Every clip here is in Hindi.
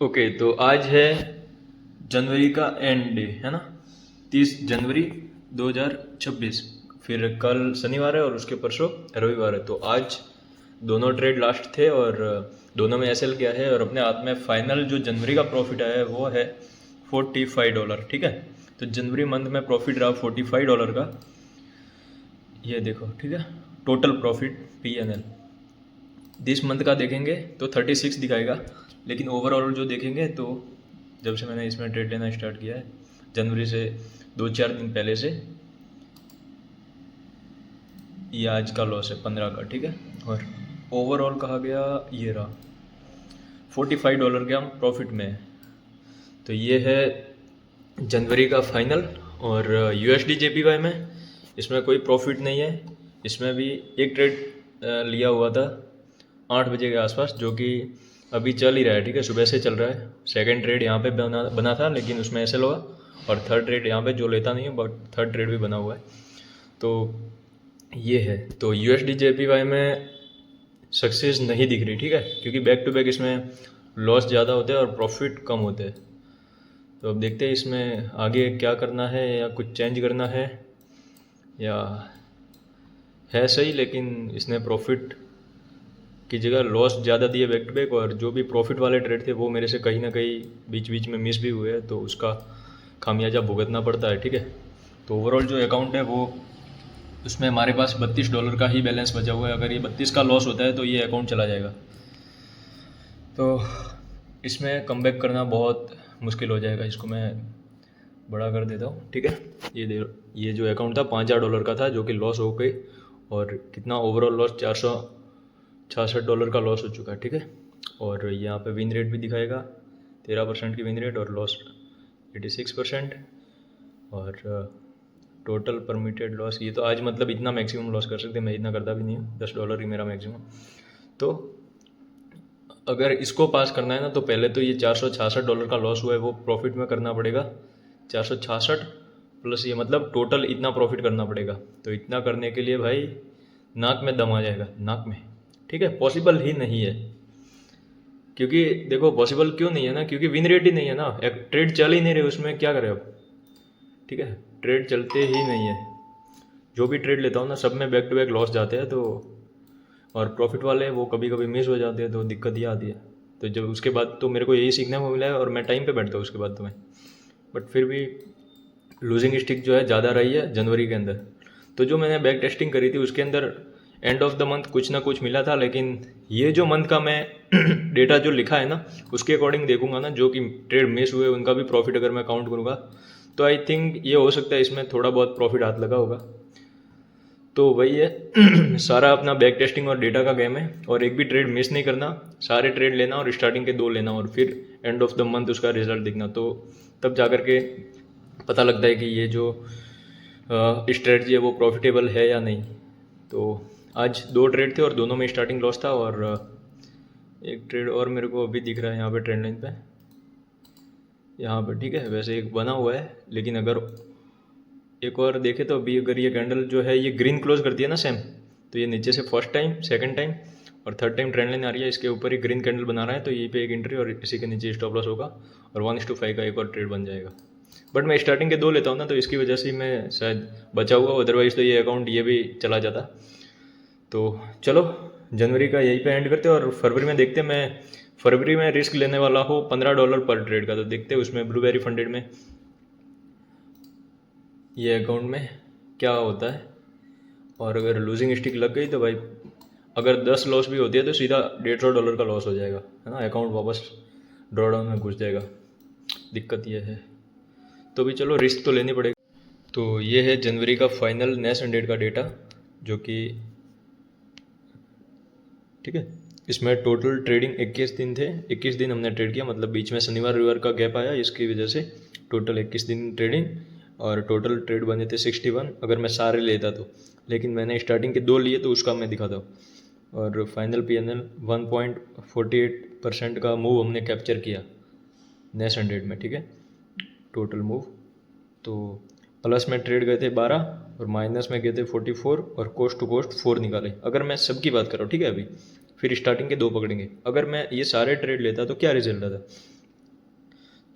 ओके, तो आज है जनवरी का एंड डे, है ना। 30 जनवरी 2026। फिर कल शनिवार है और उसके परसों रविवार है। तो आज दोनों ट्रेड लास्ट थे और दोनों में एसएल किया है और अपने हाथ में फाइनल जो जनवरी का प्रॉफिट आया है वो है $45। ठीक है, तो जनवरी मंथ में प्रॉफिट रहा $45 का। ये देखो, ठीक है, total profit PNL this month का देखेंगे तो 36 दिखाएगा, लेकिन ओवरऑल जो देखेंगे तो जब से मैंने इसमें ट्रेड लेना स्टार्ट किया है जनवरी से 2-4 दिन पहले से, ये आज का लॉस है 15 का। ठीक है, और ओवरऑल कहा गया ये रहा $45 के हम प्रॉफिट में है। तो ये है जनवरी का फाइनल। और USD JPY में इसमें कोई प्रॉफिट नहीं है। इसमें भी एक ट्रेड लिया हुआ था 8 बजे के आसपास, जो कि अभी चल ही रहा है। ठीक है, सुबह से चल रहा है। सेकंड ट्रेड यहाँ पे बना था, लेकिन उसमें ऐसे हुआ। और थर्ड ट्रेड यहाँ पे जो लेता नहीं है, बट थर्ड ट्रेड भी बना हुआ है। तो ये है, तो USD JPY में सक्सेस नहीं दिख रही। ठीक है, क्योंकि बैक टू बैक इसमें लॉस ज़्यादा होते हैं और प्रॉफिट कम होते हैं। तो अब देखते हैं इसमें आगे क्या करना है, या कुछ चेंज करना है, या है सही लेकिन इसने प्रॉफिट की जगह लॉस ज़्यादा दिए बैक टू बैक। और जो भी प्रॉफिट वाले ट्रेड थे वो मेरे से कहीं ना कहीं बीच बीच में मिस भी हुए हैं, तो उसका खामियाजा भुगतना पड़ता है। ठीक है, तो ओवरऑल जो अकाउंट है वो, उसमें हमारे पास $32 का ही बैलेंस बचा हुआ है। अगर ये 32 का लॉस होता है तो ये अकाउंट चला जाएगा। तो इसमें कमबैक करना बहुत मुश्किल हो जाएगा। इसको मैं बड़ा कर देता हूँ। ठीक है, ये जो अकाउंट था $5000 का था, जो कि लॉस हो गई। और कितना ओवरऑल लॉस, $466 का लॉस हो चुका है। ठीक है, और यहाँ पे विन रेट भी दिखाएगा 13% की विन रेट, और लॉस 86%। और टोटल परमिटेड लॉस, ये तो आज मतलब इतना मैक्सिमम लॉस कर सकते हैं, मैं इतना करता भी नहीं हूँ। $10 ही मेरा मैक्सिमम। तो अगर इसको पास करना है ना, तो पहले तो ये $466 का लॉस हुआ है वो प्रॉफिट में करना पड़ेगा। 466 प्लस ये, मतलब टोटल इतना प्रॉफिट करना पड़ेगा। तो इतना करने के लिए भाई नाक में दम आ जाएगा, नाक में। ठीक है, पॉसिबल ही नहीं है। क्योंकि देखो पॉसिबल क्यों नहीं है ना, क्योंकि विन रेट ही नहीं है ना। एक ट्रेड चल ही नहीं रहे, उसमें क्या करें अब। ठीक है, ट्रेड चलते ही नहीं है। जो भी ट्रेड लेता हूँ ना, सब में बैक टू बैक लॉस जाते हैं। तो और प्रॉफिट वाले वो कभी कभी मिस हो जाते हैं, तो दिक्कत ये आती है। तो जब उसके बाद तो मेरे को यही सीखने को मिला है, और मैं टाइम पे बैठता हूँ उसके बाद तो मैं, बट फिर भी लूजिंग स्टिक जो है ज़्यादा रही है जनवरी के अंदर। तो जो मैंने बैक टेस्टिंग करी थी उसके अंदर एंड ऑफ द मंथ कुछ ना कुछ मिला था, लेकिन ये जो मंथ का मैं डेटा जो लिखा है ना, उसके अकॉर्डिंग देखूंगा ना, जो कि ट्रेड मिस हुए उनका भी प्रॉफिट अगर मैं काउंट करूँगा, तो आई थिंक ये हो सकता है इसमें थोड़ा बहुत प्रॉफिट हाथ लगा होगा। तो वही है सारा अपना बैक टेस्टिंग और डेटा का गेम है। और एक भी ट्रेड मिस नहीं करना, सारे ट्रेड लेना और स्टार्टिंग के 2 लेना, और फिर एंड ऑफ द मंथ उसका रिजल्ट दिखना। तो तब जा कर के पता लगता है कि ये जो स्ट्रेटजी है वो प्रॉफिटेबल है या नहीं। तो आज 2 ट्रेड थे और दोनों में स्टार्टिंग लॉस था। और एक ट्रेड और मेरे को अभी दिख रहा है यहाँ पे ट्रेंड लाइन पे, यहाँ पे। ठीक है, वैसे एक बना हुआ है, लेकिन अगर एक और देखे तो अभी अगर ये कैंडल जो है ये ग्रीन क्लोज करती है ना सेम, तो ये नीचे से फर्स्ट टाइम, सेकंड टाइम और थर्ड टाइम ट्रेंड लाइन आ रही है, इसके ऊपर ही ग्रीन कैंडल बना रहा है। तो यहीं पे एक एंट्री और इसी के नीचे स्टॉप लॉस होगा, और 1:5 का एक और ट्रेड बन जाएगा। बट मैं स्टार्टिंग के 2 लेता हूँ ना, तो इसकी वजह से मैं शायद बचा हुआ, अदरवाइज़ तो ये अकाउंट ये भी चला जाता। तो चलो, जनवरी का यहीं पे एंड करते हैं, और फरवरी में देखते हैं। मैं फरवरी में रिस्क लेने वाला हूँ $15 पर ट्रेड का। तो देखते हैं उसमें ब्लूबेरी फंडेड में ये अकाउंट में क्या होता है। और अगर लूजिंग स्टिक लग गई तो भाई, अगर 10 लॉस भी होती है तो सीधा $150 का लॉस हो जाएगा, है ना। अकाउंट वापस ड्रॉडाउन में घुस जाएगा। दिक्कत ये है। तो भी चलो, रिस्क तो लेनी पड़ेगी। तो ये है जनवरी का फाइनल नेस हंड्रेड का डेटा, जो कि ठीक है, इसमें टोटल ट्रेडिंग 21 दिन थे। 21 दिन हमने ट्रेड किया, मतलब बीच में शनिवार रविवार का गैप आया, इसकी वजह से टोटल 21 दिन ट्रेडिंग। और टोटल ट्रेड बने थे 61 अगर मैं सारे लेता तो, लेकिन मैंने स्टार्टिंग के 2 लिए तो उसका मैं दिखाता हूँ। और फाइनल PNL 1.48% का मूव हमने कैप्चर किया नेस 100 में। ठीक है, टोटल मूव। तो प्लस में ट्रेड गए थे 12 और माइनस में गए थे 44, और कोस्ट टू कोस्ट 4 निकाले। अगर मैं सबकी बात कर रहा हूँ, ठीक है, अभी फिर स्टार्टिंग के 2 पकड़ेंगे। अगर मैं ये सारे ट्रेड लेता तो क्या रिजल्ट आता,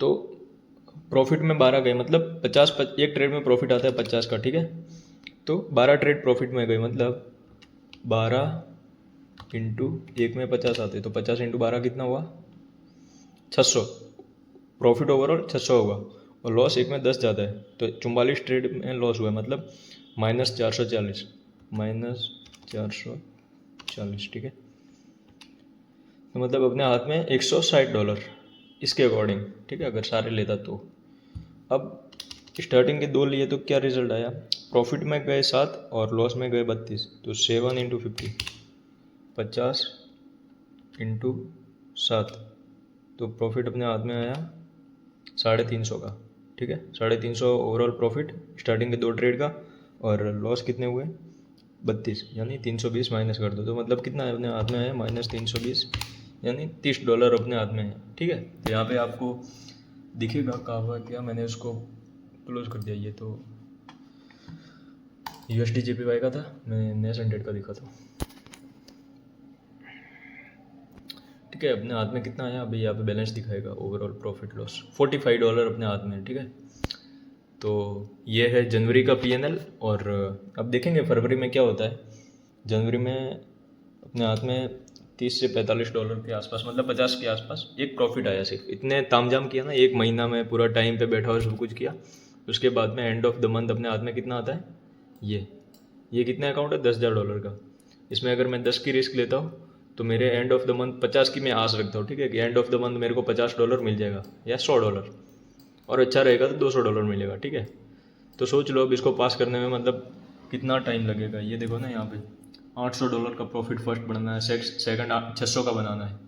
तो प्रॉफिट में 12 गए, मतलब 50, एक ट्रेड में प्रॉफिट आता है 50 का, ठीक है। तो 12 ट्रेड प्रॉफिट में गए, मतलब 12 इंटू एक में 50 आते, तो 50 इंटू 12 कितना हुआ, 600। प्रॉफिट ओवरऑल 600 होगा, और लॉस एक में 10 जाता है, तो 44 ट्रेड में लॉस हुआ है, मतलब -440, -440, ठीक है। तो मतलब अपने हाथ में $160 इसके अकॉर्डिंग, ठीक है, अगर सारे लेता तो। अब स्टार्टिंग के 2 लिए तो क्या रिजल्ट आया, प्रॉफिट में गए 7 और लॉस में गए 32, तो 7 इंटू 50, 50 इंटू 7, तो प्रॉफिट अपने हाथ में आया 350 का, ठीक है। 350 ओवरऑल प्रॉफिट स्टार्टिंग के 2 ट्रेड का, और लॉस कितने हुए 32, यानी 320 माइनस कर दो, तो मतलब कितना है अपने हाथ में है, -320, यानी $30 अपने हाथ में है, ठीक है। तो यहाँ पे आपको दिखेगा कहा हुआ क्या, मैंने उसको क्लोज कर दिया। ये तो USD JPY का था, मैं नेस 100 का दिखा था, ठीक है। अपने हाथ में कितना आया, अभी यहाँ पे बैलेंस दिखाएगा, ओवरऑल प्रॉफिट लॉस $45 अपने हाथ में है, ठीक है। तो ये है जनवरी का PNL। और अब देखेंगे फरवरी में क्या होता है। जनवरी में अपने हाथ में $30 से $45 के आसपास, मतलब 50 के आसपास एक प्रॉफिट आया। सिर्फ इतने तामझाम किया ना, एक महीना में पूरा टाइम पे बैठा और सब कुछ किया। उसके बाद में एंड ऑफ द मंथ अपने हाथ में कितना आता है, ये कितना अकाउंट है, $10,000 का। इसमें अगर मैं 10 की रिस्क लेता हूँ तो मेरे एंड ऑफ द मंथ 50 की मैं आस रखता हूँ, ठीक है, कि एंड ऑफ द मंथ मेरे को $50 मिल जाएगा या $100, और अच्छा रहेगा तो $200 मिलेगा, ठीक है। तो सोच लो अब इसको पास करने में मतलब कितना टाइम लगेगा। ये देखो ना, यहाँ पे $800 का प्रॉफिट फर्स्ट बनाना है, सेकंड 600 का बनाना है,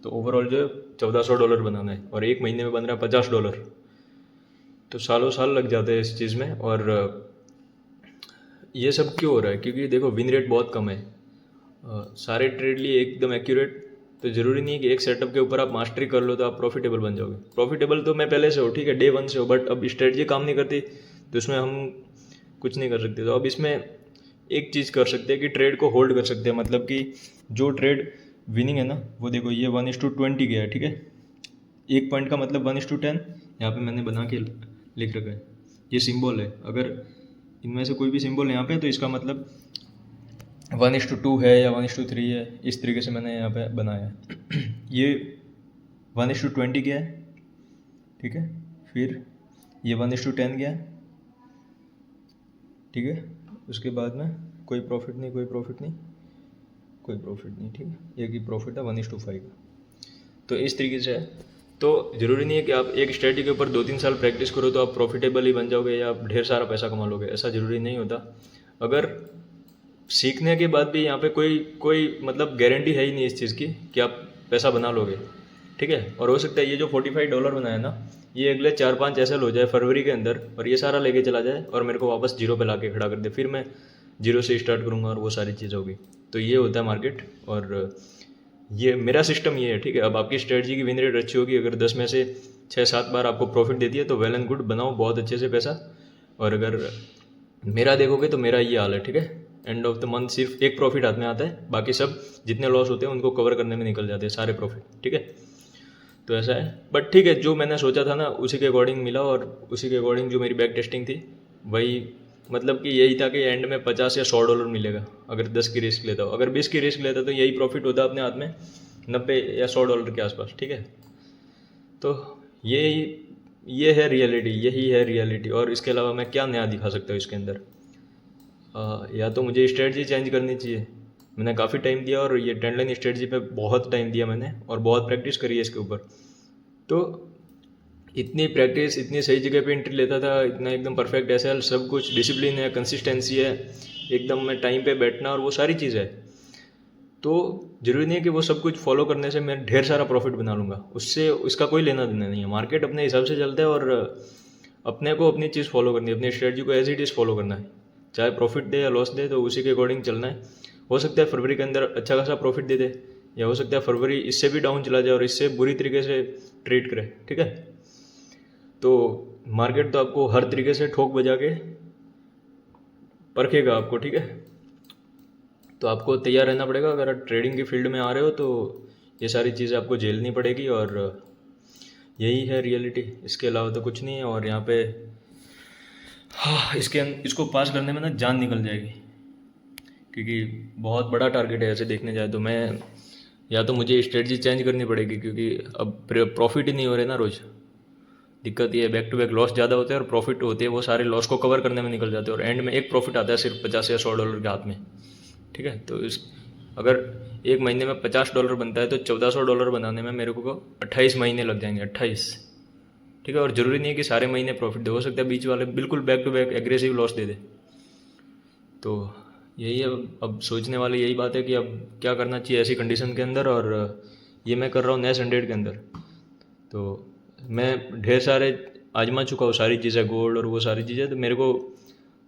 तो ओवरऑल जो $1,400 बनाना है, और एक महीने में बन रहा है $50। तो सालों साल लग जाते हैं इस चीज़ में। और ये सब क्यों हो रहा है, क्योंकि देखो विन रेट बहुत कम है। सारे ट्रेड लिए एकदम एक्यूरेट, तो ज़रूरी नहीं है कि एक सेटअप के ऊपर आप मास्टरी कर लो तो आप प्रॉफिटेबल बन जाओगे। प्रॉफिटेबल तो मैं पहले से हो, ठीक है, डे 1 से हो, बट अब स्ट्रेटजी काम नहीं करती तो इसमें हम कुछ नहीं कर सकते। तो अब इसमें एक चीज़ कर सकते हैं कि ट्रेड को होल्ड कर सकते हैं, मतलब कि जो ट्रेड विनिंग है ना, वो देखो ये 1:20 गया है, ठीक है। एक पॉइंट का मतलब 1:10, यहाँ पे मैंने बना के लिख रखा है, ये सिंबल है। अगर इनमें से कोई भी सिंबल यहाँ पे है तो इसका मतलब 1:2 है या 1:3 है, इस तरीके से मैंने यहाँ पे बनाया है। ये 1:20 गया है, ठीक है। फिर ये 1:10 गया है, ठीक है। उसके बाद में कोई प्रॉफिट नहीं, कोई प्रॉफिट नहीं, कोई प्रॉफिट नहीं, ठीक है। एक ही प्रॉफिट है 1:5 का। तो इस तरीके से है। तो ज़रूरी नहीं है कि आप एक स्ट्रेटजी के ऊपर 2-3 साल प्रैक्टिस करो तो आप प्रॉफिटेबल ही बन जाओगे या आप ढेर सारा पैसा कमा लोगे, ऐसा ज़रूरी नहीं होता। अगर सीखने के बाद भी यहाँ पे कोई कोई मतलब गारंटी है ही नहीं इस चीज़ की कि आप पैसा बना लोगे, ठीक है। और हो सकता है ये जो $45 बनाया ना, ये अगले 4-5 ऐसे हो जाए फरवरी के अंदर, और ये सारा लेके चला जाए और मेरे को वापस जीरो पे ला के खड़ा कर दे, फिर मैं जीरो से स्टार्ट करूँगा और वो सारी चीज़ होगी। तो ये होता है मार्केट, और ये मेरा सिस्टम ये है, ठीक है। अब आपकी स्ट्रेटजी की विन रेट अच्छी होगी, अगर 10 में से 6-7 बार आपको प्रॉफिट देती है तो वेल एंड गुड, बनाओ बहुत अच्छे से पैसा। और अगर मेरा देखोगे तो मेरा ये हाल है, ठीक है। एंड ऑफ द मंथ सिर्फ एक प्रॉफिट हाथ में आता है, बाकी सब जितने लॉस होते हैं उनको कवर करने में निकल जाते हैं सारे प्रॉफिट, ठीक है। तो ऐसा है, बट ठीक है, जो मैंने सोचा था ना उसी के अकॉर्डिंग मिला, और उसी के अकॉर्डिंग जो मेरी बैक टेस्टिंग थी वही, मतलब कि यही था कि एंड में $50 या $100 मिलेगा अगर 10 की रिस्क लेता हो। अगर 20 की रिस्क लेता तो यही प्रॉफिट होता अपने हाथ में 90 या $100 के आसपास, ठीक है। तो ये है रियलिटी, यही है रियलिटी, और इसके अलावा मैं क्या नया दिखा सकता हूँ इसके अंदर। या तो मुझे स्ट्रेटजी चेंज करनी चाहिए, मैंने काफ़ी टाइम दिया, और ये ट्रेंड लाइन स्ट्रेटजी पे बहुत टाइम दिया मैंने, और बहुत प्रैक्टिस करी है इसके ऊपर। तो इतनी प्रैक्टिस, इतनी सही जगह पे एंट्री लेता था, इतना एकदम परफेक्ट एसएल, सब कुछ डिसिप्लिन है, कंसिस्टेंसी है, एकदम मैं टाइम पे बैठना और वो सारी चीज़ है। तो ज़रूरी नहीं है कि वो सब कुछ फॉलो करने से मैं ढेर सारा प्रॉफिट बना लूँगा, उससे उसका कोई लेना देना नहीं है। मार्केट अपने हिसाब से चलता है, और अपने को अपनी चीज़ फॉलो करनी है, अपनी स्ट्रेटजी को एज इट इज़ फॉलो करना है, चाहे प्रॉफिट दे या लॉस दे, तो उसी के अकॉर्डिंग चलना है। हो सकता है फरवरी के अंदर अच्छा खासा प्रॉफिट दे दे, या हो सकता है फरवरी इससे भी डाउन चला जाए और इससे बुरी तरीके से ट्रेड करे, ठीक है। तो मार्केट तो आपको हर तरीके से ठोक बजा के परखेगा आपको, ठीक है। तो आपको तैयार रहना पड़ेगा, अगर आप ट्रेडिंग की फील्ड में आ रहे हो तो ये सारी चीज़ें आपको झेलनी पड़ेगी। और यही है रियलिटी, इसके अलावा तो कुछ नहीं है। और यहाँ पे हाँ, इसको पास करने में ना जान निकल जाएगी, क्योंकि बहुत बड़ा टारगेट है ऐसे देखने जाए तो। मैं या तो मुझे स्ट्रेटजी चेंज करनी पड़ेगी, क्योंकि अब प्रॉफिट ही नहीं हो रहे ना रोज़। दिक्कत ये है, बैक टू बैक लॉस ज़्यादा होते हैं और प्रॉफिट होते हैं वो सारे लॉस को कवर करने में निकल जाते हैं, और एंड में एक प्रॉफिट आता है सिर्फ 50 या $100 के हाथ में। ठीक है, तो अगर एक महीने में $50 बनता है तो $1400 बनाने में मेरे को 28 महीने लग जाएंगे, 28। ठीक है, और ज़रूरी नहीं है कि सारे महीने प्रॉफिट दे, हो सकता है बीच वाले बिल्कुल back to back aggressive loss दे दे। तो यही है, अब सोचने वाली यही बात है कि अब क्या करना चाहिए ऐसी कंडीशन के अंदर। और ये मैं कर रहा हूँ नेस 100 के अंदर। तो मैं ढेर सारे आजमा चुका हूँ सारी चीज़ें, गोल्ड और वो सारी चीज़ें, तो मेरे को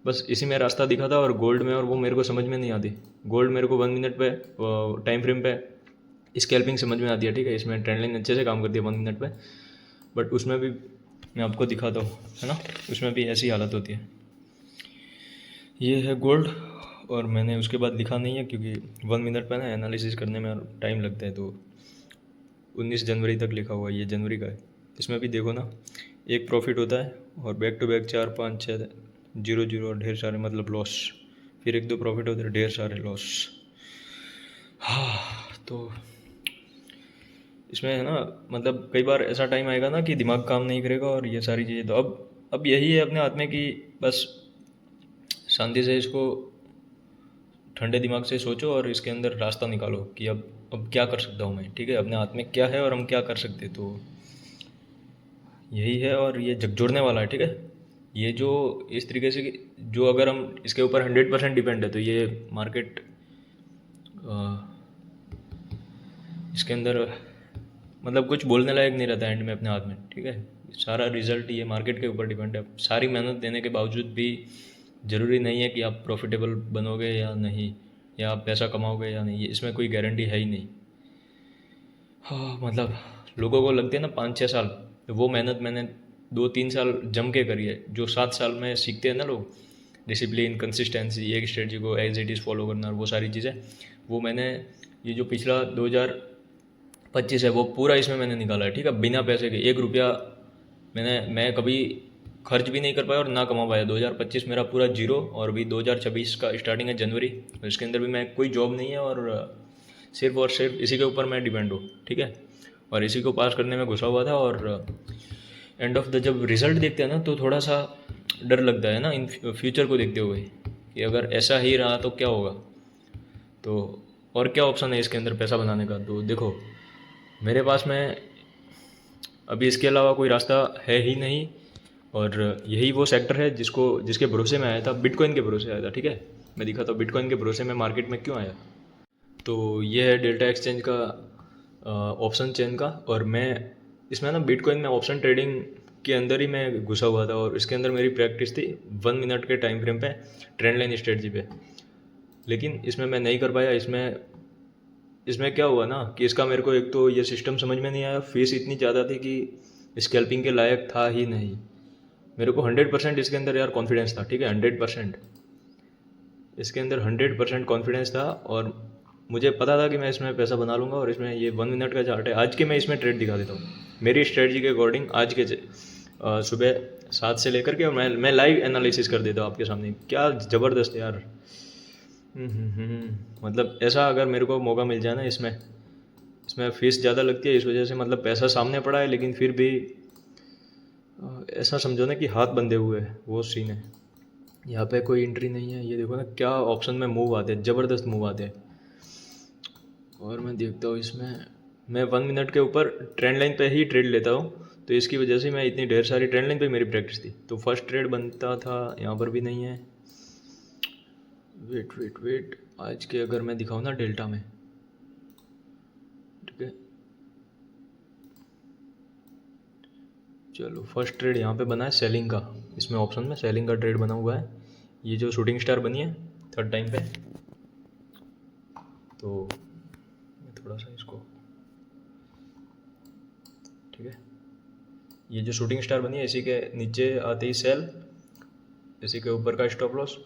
बस इसी में रास्ता दिखा था और गोल्ड में, और वो मेरे को समझ में नहीं आती। गोल्ड मेरे को 1 मिनट पे टाइम फ्रेम पे स्कैल्पिंग समझ में आती है, ठीक है, इसमें ट्रेंड लाइन अच्छे से काम करती है 1 मिनट पे। बट उसमें भी मैं आपको दिखाता हूँ, है ना, उसमें भी ऐसी हालत होती है। ये है गोल्ड, और मैंने उसके बाद लिखा नहीं है क्योंकि 1 मिनट पे ना एनालिसिस करने में टाइम लगता है, तो 19 जनवरी तक लिखा हुआ है, ये जनवरी का है। इसमें भी देखो ना, एक प्रॉफिट होता है और बैक टू बैक 4 5 6 0 और ढेर सारे मतलब लॉस, फिर 1 2 प्रॉफिट होते हैं, ढेर सारे लॉस। हाँ, तो इसमें है ना, मतलब कई बार ऐसा टाइम आएगा ना कि दिमाग काम नहीं करेगा और ये सारी चीज़ें। तो अब यही है अपने हाथ में कि बस शांति से इसको ठंडे दिमाग से सोचो और इसके अंदर रास्ता निकालो कि अब क्या कर सकता हूँ मैं। ठीक है, अपने हाथ में क्या है और हम क्या कर सकते, तो यही है। और ये झकझोरने वाला है, ठीक है, ये जो इस तरीके से जो अगर हम इसके ऊपर 100% डिपेंड है तो ये मार्केट इसके अंदर मतलब कुछ बोलने लायक नहीं रहता एंड में अपने हाथ में। ठीक है, सारा रिजल्ट ये मार्केट के ऊपर डिपेंड है। सारी मेहनत देने के बावजूद भी ज़रूरी नहीं है कि आप प्रॉफिटेबल बनोगे या नहीं, या आप पैसा कमाओगे या नहीं, इसमें कोई गारंटी है ही नहीं। हाँ, मतलब लोगों को लगते हैं ना 5 6 साल, तो वो मेहनत मैंने 2 3 साल जम के करी है। जो 7 साल में सीखते हैं ना लोग, डिसिप्लिन, कंसिस्टेंसी, एक स्ट्रेटजी को एज इट इज़ फॉलो करना और वो सारी चीज़ें, वो मैंने ये जो पिछला 2025 है वो पूरा इसमें मैंने निकाला है। ठीक है, बिना पैसे के 1 रुपया मैं कभी खर्च भी नहीं कर पाया और ना कमा पाया। 2025 मेरा पूरा जीरो, और अभी 2026 का स्टार्टिंग है जनवरी, तो इसके अंदर भी मैं कोई जॉब नहीं है और सिर्फ इसी के ऊपर मैं डिपेंड हूँ। ठीक है, और इसी को पास करने में घुसा हुआ था। और एंड ऑफ द जब रिज़ल्ट देखते हैं ना तो थोड़ा सा डर लगता है ना इन फ्यूचर को देखते हुए कि अगर ऐसा ही रहा तो क्या होगा। तो और क्या ऑप्शन है इसके अंदर पैसा बनाने का, तो देखो मेरे पास में अभी इसके अलावा कोई रास्ता है ही नहीं। और यही वो सेक्टर है जिसके भरोसे में आया था, बिटकॉइन के भरोसे आया था। ठीक है, मैं दिखाता हूँ बिटकॉइन के भरोसे में मार्केट में क्यों आया। तो ये है डेल्टा एक्सचेंज का ऑप्शन चेन का, और मैं इसमें ना बिटकॉइन में ऑप्शन ट्रेडिंग के अंदर ही मैं घुसा हुआ था, और इसके अंदर मेरी प्रैक्टिस थी 1 मिनट के टाइम फ्रेम पे ट्रेंड लाइन स्ट्रेटजी पे। लेकिन इसमें मैं नहीं कर पाया। इसमें क्या हुआ ना कि इसका मेरे को एक तो ये सिस्टम समझ में नहीं आया, फीस इतनी ज़्यादा थी कि स्कैल्पिंग के लायक था ही नहीं। मेरे को 100% इसके अंदर यार कॉन्फिडेंस था। ठीक है, 100% इसके अंदर 100% कॉन्फिडेंस था, और मुझे पता था कि मैं इसमें पैसा बना लूँगा। और इसमें ये 1 मिनट का चार्ट है, आज के मैं इसमें ट्रेड दिखा देता हूँ मेरी स्ट्रेटजी के अकॉर्डिंग। आज के सुबह 7 से लेकर के, और मैं लाइव एनालिसिस कर देता हूँ आपके सामने। क्या ज़बरदस्त यार। मतलब ऐसा अगर मेरे को मौका मिल जाए ना, इसमें फ़ीस ज़्यादा लगती है, इस वजह से मतलब पैसा सामने पड़ा है, लेकिन फिर भी ऐसा समझो ना कि हाथ बंधे हुए है, वो सीन है। यहाँ पे कोई एंट्री नहीं है। ये देखो ना क्या ऑप्शन में मूव आते हैं, ज़बरदस्त मूव आते हैं। और मैं देखता हूँ इसमें, मैं 1 मिनट के ऊपर ट्रेंड लाइन पे ही ट्रेड लेता हूँ, तो इसकी वजह से मैं इतनी ढेर सारी ट्रेंड लाइन पे मेरी प्रैक्टिस थी। तो फर्स्ट ट्रेड बनता था, यहाँ पर भी नहीं है। वेट, आज के अगर मैं दिखाऊँ ना डेल्टा में, ठीक है, चलो फर्स्ट ट्रेड यहाँ पे बना है सेलिंग का। इसमें ऑप्शन में सेलिंग का ट्रेड बना हुआ है। ये जो शूटिंग स्टार बनी है 3rd टाइम पे, तो मैं थोड़ा सा इसको, ठीक है, ये जो शूटिंग स्टार बनी है इसी के नीचे आते ही सेल, इसी के ऊपर का स्टॉप लॉस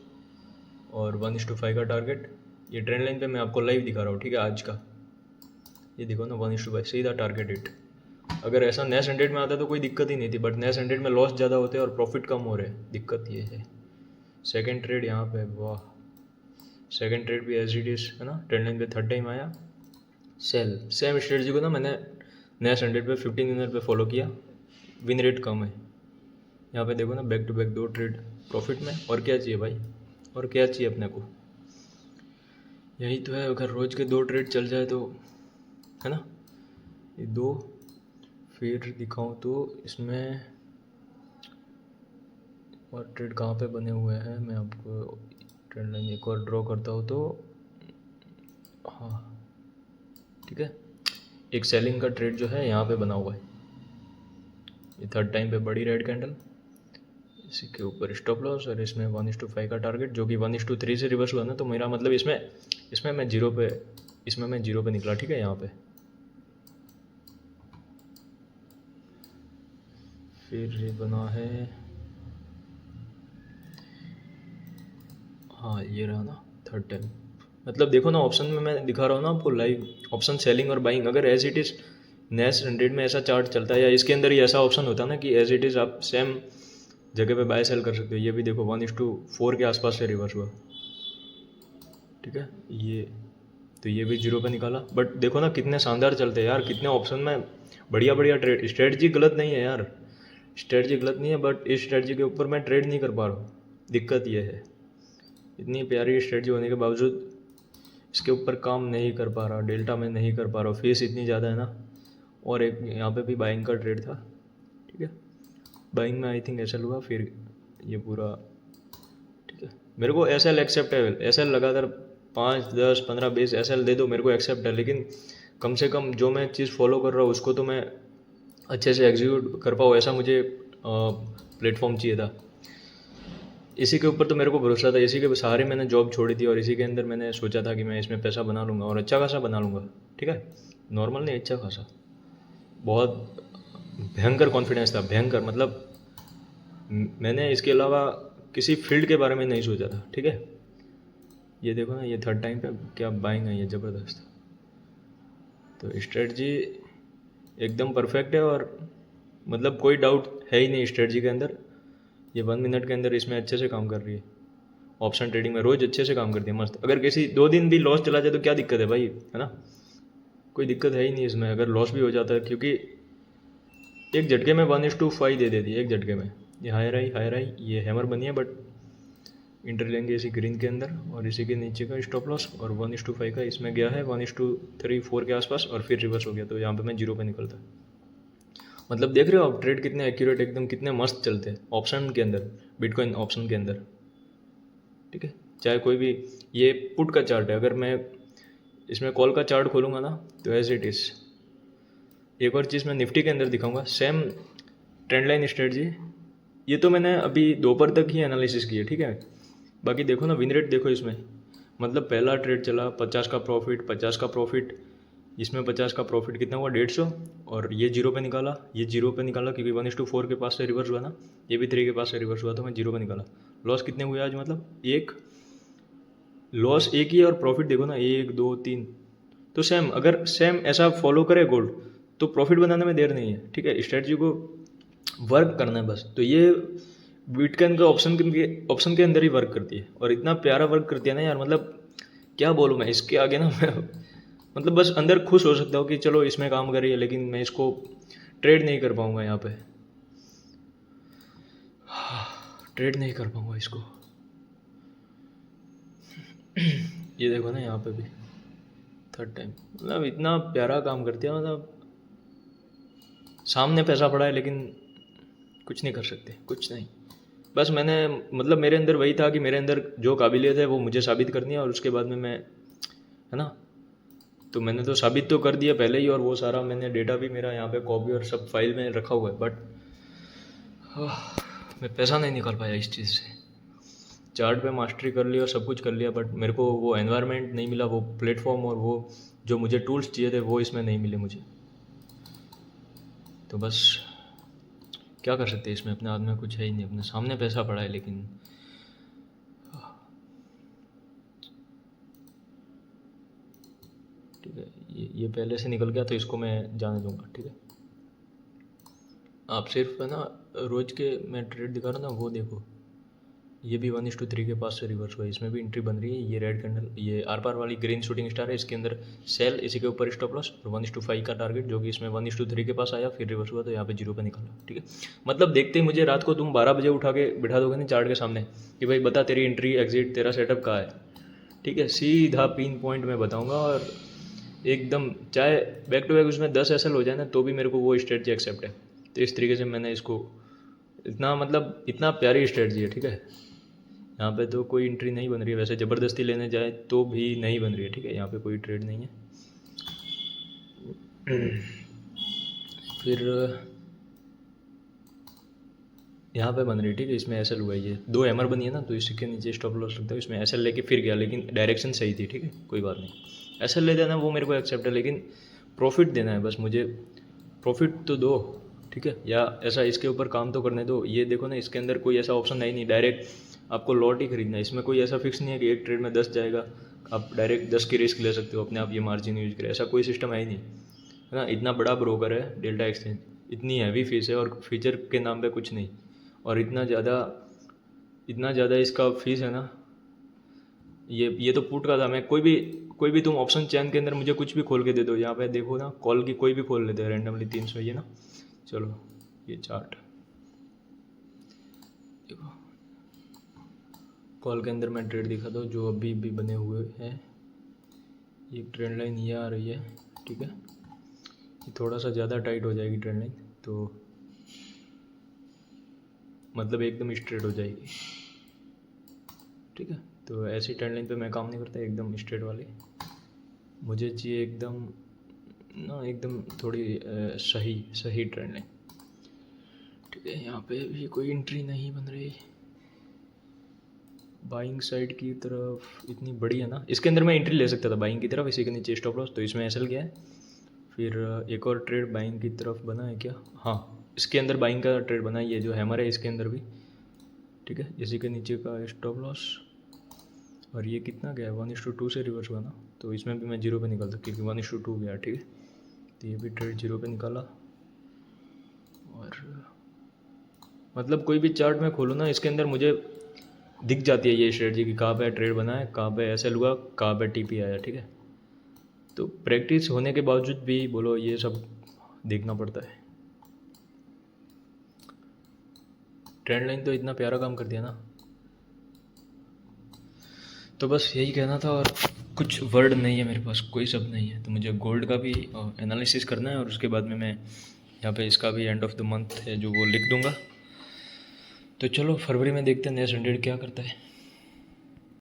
और 1:5 का टारगेट। ये ट्रेंड लाइन पे मैं आपको लाइव दिखा रहा हूँ। ठीक है, आज का ये देखो ना 1:5 सीधा टारगेट हिट। अगर ऐसा नेस 100 में आता तो कोई दिक्कत ही नहीं थी, बट नेस 100 में लॉस ज़्यादा होते हैं और प्रॉफिट कम हो रहे हैं, दिक्कत ये है। सेकंड ट्रेड यहाँ पे, वाह, सेकंड ट्रेड भी एज इट इज़ है ना, ट्रेंड लाइन पे थर्ड टाइम आया, सेल। सेम स्ट्रेटजी को ना मैंने नेस 100 पे 15 मिनट पे फॉलो किया, विन रेट कम है। यहाँ पे देखो ना, back to back 2 trade profit में, और क्या चाहिए भाई, और क्या चाहिए अपने को, यही तो है। अगर रोज़ के 2 ट्रेड चल जाए तो है ना, ये 2। फिर दिखाऊं तो इसमें और ट्रेड कहाँ पे बने हुए हैं, मैं आपको ट्रेंड लाइन एक और ड्रॉ करता हूँ तो हाँ ठीक है। एक सेलिंग का ट्रेड जो है यहाँ पे बना हुआ है, ये थर्ड टाइम पे बड़ी रेड कैंडल, इसी के ऊपर स्टॉप लॉस, और इसमें 1:5 का टारगेट, जो कि 1:3 से रिवर्स हुआ ना, तो मेरा मतलब इसमें मैं जीरो पे निकला, ठीक है। यहाँ पे फिर ये बना है, हाँ ये रहा ना थर्ड टाइम। मतलब देखो ना, ऑप्शन में मैं दिखा रहा हूँ ना आपको लाइव ऑप्शन सेलिंग और बाइंग। अगर एज इट इज़ नेस 100 में ऐसा चार्ट चलता है, या इसके अंदर ही ऐसा ऑप्शन होता है ना कि एज इट इज़ आप सेम जगह पे बाय सेल कर सकते हो। ये भी देखो 1:4 के आसपास से रिवर्स हुआ, ठीक है। ये भी जीरो पे निकाला, बट देखो ना कितने शानदार चलते हैं यार, कितने ऑप्शन में बढ़िया बढ़िया ट्रेड। स्ट्रेटजी गलत नहीं है यार, स्ट्रेटजी गलत नहीं है, बट इस स्ट्रेटजी के ऊपर मैं ट्रेड नहीं कर पा रहा हूँ, दिक्कत ये है। इतनी प्यारी स्ट्रेटजी होने के बावजूद इसके ऊपर काम नहीं कर पा रहा, डेल्टा में नहीं कर पा रहा, फीस इतनी ज़्यादा है ना। और एक यहाँ पे भी बाइंग का ट्रेड था, ठीक है। बाइंग में आई थिंक एस एल हुआ, फिर ये पूरा, ठीक है। मेरे को एस एल एक्सेप्ट है, एस एल लगातार 5, 10, 15, 20 एस एल दे दो, मेरे को एक्सेप्ट है, लेकिन कम से कम जो मैं चीज़ फॉलो कर रहा हूँ उसको तो मैं अच्छे से एग्जीक्यूट कर पाऊँ, ऐसा मुझे प्लेटफॉर्म चाहिए था। इसी के ऊपर तो मेरे को भरोसा था, इसी के सहारे मैंने जॉब छोड़ी थी, और इसी के अंदर मैंने सोचा था कि मैं इसमें पैसा बना लूँगा, और अच्छा खासा बना लूँगा, ठीक है। नॉर्मल नहीं, अच्छा खासा, बहुत भयंकर कॉन्फिडेंस था, भयंकर। मतलब मैंने इसके अलावा किसी फील्ड के बारे में नहीं सोचा था, ठीक है। ये देखो ना, ये थर्ड टाइम पे क्या बाइंग है, ये ज़बरदस्त। तो स्ट्रेटजी एकदम परफेक्ट है, और मतलब कोई डाउट है ही नहीं स्ट्रेटजी के अंदर। ये 1 मिनट के अंदर इसमें अच्छे से काम कर रही है, ऑप्शन ट्रेडिंग में रोज़ अच्छे से काम करती है, मस्त। अगर किसी 2 दिन भी लॉस चला जाए तो क्या दिक्कत है भाई, है ना, कोई दिक्कत है ही नहीं इसमें। अगर लॉस भी हो जाता है, क्योंकि एक झटके में 1:5 दे देती है, एक झटके में। ये हायर आई, ये हैमर बनी है, बट इंटर लेंगे इसी ग्रीन के अंदर, और इसी के नीचे का स्टॉप लॉस, और 1:5 का इसमें गया है 1:3, 4 के आसपास, और फिर रिवर्स हो गया, तो यहाँ पे मैं जीरो पे निकलता। मतलब देख रहे हो आप, ट्रेड कितने एक्यूरेट, एकदम कितने मस्त चलते हैं ऑप्शन के अंदर, बिटकॉइन ऑप्शन के अंदर, ठीक है। चाहे कोई भी, ये पुट का चार्ट है, अगर मैं इसमें कॉल का चार्ट खोलूँगा ना, तो एज इट इज़। एक और चीज़ मैं निफ्टी के अंदर दिखाऊंगा, सेम ट्रेंड लाइन स्ट्रेटजी। ये तो मैंने अभी दोपहर तक ही एनालिसिस की है, ठीक है। बाकी देखो ना, विन रेट देखो इसमें, मतलब पहला ट्रेड चला 50 का प्रॉफिट, 50 का प्रॉफिट, इसमें 50 का प्रॉफिट कितना हुआ, 150, और ये जीरो पे निकाला, ये जीरो पे निकाला क्योंकि 1:4 के पास से रिवर्स हुआ ना, ये भी 3 के पास से रिवर्स हुआ, तो मैं जीरो पे निकाला। लॉस कितने हुए आज, मतलब एक लॉस एक ही है, और प्रॉफिट देखो ना 1, 2, 3। तो सेम, अगर सेम ऐसा फॉलो करे गोल्ड, तो प्रॉफिट बनाने में देर नहीं है, ठीक है। स्ट्रेटजी को वर्क करना है बस। तो ये बिटकॉइन के ऑप्शन के अंदर ही वर्क करती है, और इतना प्यारा वर्क करती है ना यार, मतलब क्या बोलूँ मैं इसके आगे ना, मैं मतलब बस अंदर खुश हो सकता हूँ कि चलो इसमें काम कर रही है, लेकिन मैं इसको ट्रेड नहीं कर पाऊँगा यहाँ पे, ट्रेड नहीं कर पाऊँगा इसको। ये देखो ना, यहाँ पे भी थर्ड टाइम, मतलब इतना प्यारा काम करती है, मतलब सामने पैसा पड़ा है, लेकिन कुछ नहीं कर सकते, कुछ नहीं। बस मैंने, मतलब मेरे अंदर वही था कि मेरे अंदर जो काबिलियत है वो मुझे साबित करनी है, और उसके बाद में मैं, है ना। तो मैंने तो साबित तो कर दिया पहले ही, और वो सारा मैंने डेटा भी मेरा यहाँ पे कॉपी और सब फाइल में रखा हुआ है, बट मैं पैसा नहीं निकाल पाया इस चीज़ से। चार्ट पे मास्टरी कर लिया और सब कुछ कर लिया, बट मेरे को वो एनवायरनमेंट नहीं मिला, वो प्लेटफॉर्म और वो जो मुझे टूल्स चाहिए थे वो इसमें नहीं मिले मुझे। तो बस क्या कर सकते हैं इसमें, अपने हाथ में कुछ है ही नहीं, अपने सामने पैसा पड़ा है, लेकिन ठीक है, ये पहले से निकल गया, तो इसको मैं जाने दूंगा, ठीक है। आप सिर्फ है ना रोज के मैं ट्रेड दिखा रहा हूँ ना, वो देखो, ये भी 1:3 के पास से रिवर्स हुआ है, इसमें भी एंट्री बन रही है। ये रेड कैंडल, ये आर पार वाली ग्रीन शूटिंग स्टार है, इसके अंदर सेल, इसी के ऊपर स्टॉप लॉस और 1:5 का टारगेट, जो कि इसमें 1:3 के पास आया, फिर रिवर्स हुआ तो यहाँ पे 0 पे निकाला। ठीक है, मतलब देखते ही मुझे रात को तुम 12 बजे उठा के बिठा दोगे ना चार्ट के सामने कि भाई बता तेरी एंट्री एग्जिट तेरा सेटअप कहाँ है। ठीक है, सीधा पिन पॉइंट में बताऊँगा, और एकदम चाहे बैक टू बैक उसमें 10 एसएल हो जाए ना तो भी मेरे को वो स्ट्रेटजी एक्सेप्ट है। तो इस तरीके से मैंने इसको, इतना मतलब इतना प्यारी स्ट्रेटजी है। ठीक है, यहाँ पे तो कोई एंट्री नहीं बन रही है, वैसे ज़बरदस्ती लेने जाए तो भी नहीं बन रही है। ठीक है, यहाँ पे कोई ट्रेड नहीं है। फिर यहाँ पे बन रही है। ठीक है, इसमें एसएल हुआ है, ये 2 हैमर बनी है ना, तो इसके नीचे स्टॉप लॉस लगता है, इसमें एसएल लेके फिर गया, लेकिन डायरेक्शन सही थी। ठीक है, कोई बात नहीं, एसएल ले देना वो मेरे को एक्सेप्ट है, लेकिन प्रॉफिट देना है बस मुझे, प्रॉफिट तो दो। ठीक है, या ऐसा इसके ऊपर काम तो करने दो। ये देखो ना, इसके अंदर कोई ऐसा ऑप्शन है ही नहीं, डायरेक्ट आपको लॉट ही खरीदना है। इसमें कोई ऐसा फिक्स नहीं है कि एक ट्रेड में 10 जाएगा, आप डायरेक्ट 10 की रिस्क ले सकते हो अपने आप, ये मार्जिन यूज करें, ऐसा कोई सिस्टम है ही नहीं, है ना। इतना बड़ा ब्रोकर है डेल्टा एक्सचेंज, इतनी हैवी फीस है और फीचर के नाम पे कुछ नहीं, और इतना ज़्यादा इसका फीस है ना। ये तो पुट का था, मैं कोई भी तुम ऑप्शन चैन के अंदर मुझे कुछ भी खोल के दे दो। यहाँ पे देखो ना, कॉल की कोई भी खोल लेते हैं रैंडमली 300, ये ना। चलो ये चार्ट देखो, कॉल के अंदर मैं ट्रेड दिखा दो जो अभी भी बने हुए हैं। ये ट्रेंड लाइन ये आ रही है। ठीक है, ये थोड़ा सा ज़्यादा टाइट हो जाएगी ट्रेंड लाइन, तो मतलब एकदम स्ट्रेट हो जाएगी। ठीक है, तो ऐसी ट्रेंड लाइन पे मैं काम नहीं करता, एकदम स्ट्रेट वाली मुझे चाहिए, एकदम ना, एकदम थोड़ी सही ट्रेंड लाइन। ठीक है, यहाँ पे भी कोई एंट्री नहीं बन रही, बाइंग साइड की तरफ इतनी बड़ी है ना, इसके अंदर मैं एंट्री ले सकता था बाइंग की तरफ, इसी के नीचे स्टॉप लॉस, तो इसमें एसएल गया है। फिर एक और ट्रेड बाइंग की तरफ बना है क्या, हाँ इसके अंदर बाइंग का ट्रेड बना है, ये जो हैमर है इसके अंदर भी। ठीक है, इसी के नीचे का स्टॉप लॉस, और ये कितना गया, 1:2 से रिवर्स हुआ ना, तो इसमें भी मैं 0 पे निकालता क्योंकि 1:2 गया। ठीक है, तो ये भी ट्रेड 0 पे निकाला। और मतलब कोई भी चार्ट में खोलूँ ना, इसके अंदर मुझे दिख जाती है ये स्ट्रेटजी कि कहाँ पे ट्रेड बना है, कहाँ पे एसएल हुआ, कहाँ पे टीपी आया। ठीक है, तो प्रैक्टिस होने के बावजूद भी बोलो ये सब देखना पड़ता है। ट्रेंड लाइन तो इतना प्यारा काम कर दिया ना, तो बस यही कहना था, और कुछ वर्ड नहीं है मेरे पास, कोई शब्द नहीं है। तो मुझे गोल्ड का भी एनालिसिस करना है, और उसके बाद में मैं यहाँ पे इसका भी एंड ऑफ द मंथ है जो वो लिख दूँगा। तो चलो फरवरी में देखते हैं नेक्स्ट 100 क्या करता है।